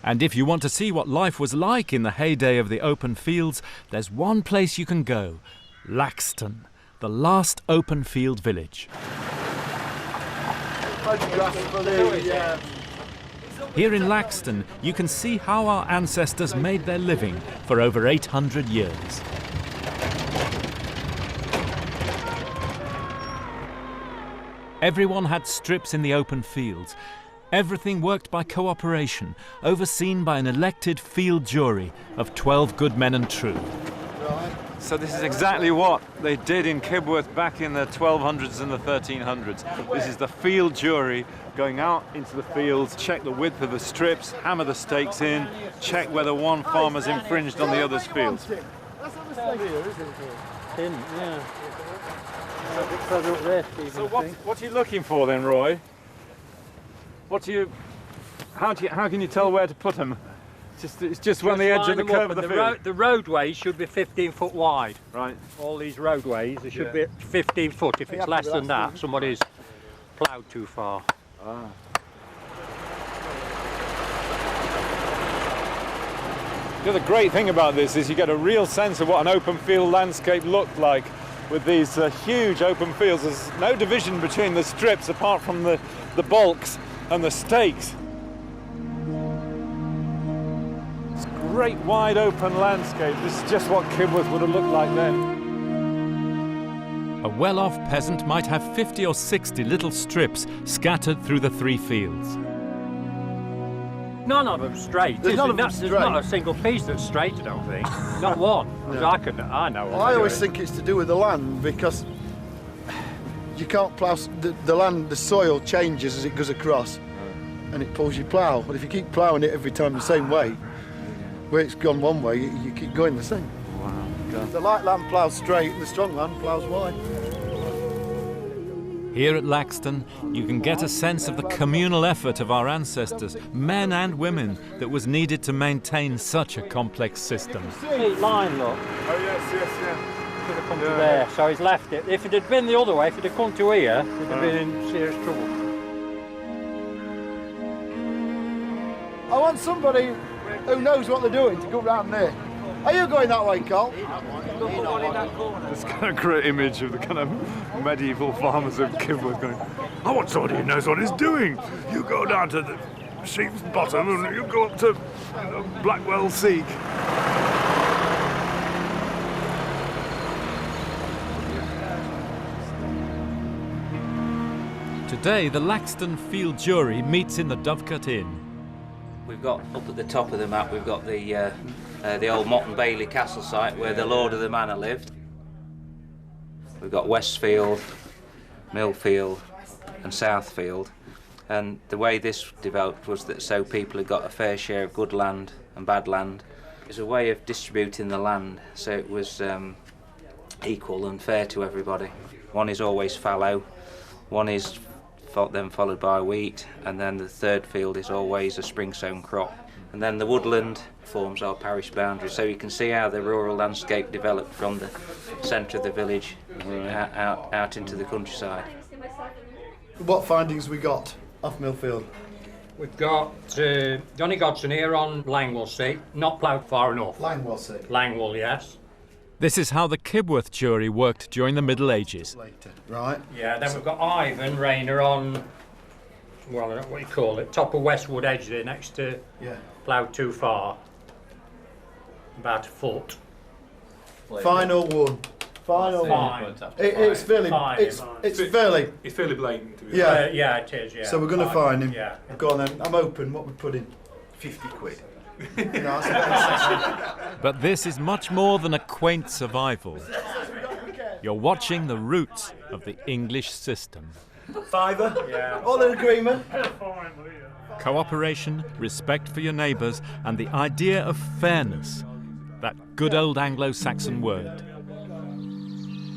And if you want to see what life was like in the heyday of the open fields, there's one place you can go: Laxton, the last open field village. Here in Laxton, you can see how our ancestors made their living for over 800 years. Everyone had strips in the open fields. Everything worked by cooperation, overseen by an elected field jury of 12 good men and true. So this is exactly what they did in Kibworth back in the 1200s and the 1300s. This is the field jury going out into the fields, check the width of the strips, hammer the stakes in, check whether one farmer's infringed on the other's fields. So what are you looking for then, Roy? How can you tell where to put them? It's just on the edge of the curve of the field. The roadways should be 15 foot wide. Right. All these roadways, they should be 15 foot. If it's less than that, somebody's ploughed too far. Ah. The other great thing about this is you get a real sense of what an open field landscape looked like with these huge open fields. There's no division between the strips apart from the bulks and the stakes. It's a great wide open landscape. This is just what Kibworth would have looked like then. A well-off peasant might have 50 or 60 little strips scattered through the 3 fields. None of them straight. There's not a single piece that's straight, I don't think. Not one. I know. I always think it's to do with the land, because you can't plough the land. The soil changes as it goes across, and it pulls your plough. But if you keep ploughing it every time the same way, where it's gone one way, you keep going the same. Wow. God. The light land ploughs straight, and the strong land ploughs wide. Here at Laxton, you can get a sense of the communal effort of our ancestors, men and women, that was needed to maintain such a complex system. Straight line, look. Oh yes. Could have come to there, so he's left it. If it had been the other way, if it had come to here, we'd have been in serious trouble. I want somebody who knows what they're doing to go round there. Are you going that way, Carl? This kind of great image of the kind of medieval farmers of Kibworth going, I want somebody who knows what he's doing. You go down to the sheep's bottom and you go up to Blackwell Seek. Today, the Laxton Field Jury meets in the Dovecote Inn. We've got, up at the top of the map, we've got the old Mott and Bailey castle site where the lord of the manor lived. We've got Westfield, Millfield and Southfield, and the way this developed was that so people had got a fair share of good land and bad land. It was a way of distributing the land so it was equal and fair to everybody. One is always fallow, one is then followed by wheat, and then the third field is always a spring-sown crop. And then the woodland forms our parish boundary, so you can see how the rural landscape developed from the centre of the village out into the countryside. What findings we got off Millfield? We've got Johnny Godson here on Langwell Sea, not ploughed far enough. Langwell Sea. Langwell, yes. This is how the Kibworth jury worked during the Middle Ages. Later, right? Yeah, then we've got Ivan Rayner on, well, I don't know what you call it, top of Westwood Edge there, next to ploughed too far. About a foot. Final one. Final one. It's fairly. It's fairly. It's fairly blatant. To be Yeah. Yeah, it is. Yeah. So we're going to find him. Yeah. Go on then. I'm open. What we put in? 50 quid. No, But this is much more than a quaint survival. You're watching the roots of the English system. Fiver. Yeah. All in agreement. Cooperation, respect for your neighbours, and the idea of fairness. That good old Anglo-Saxon word.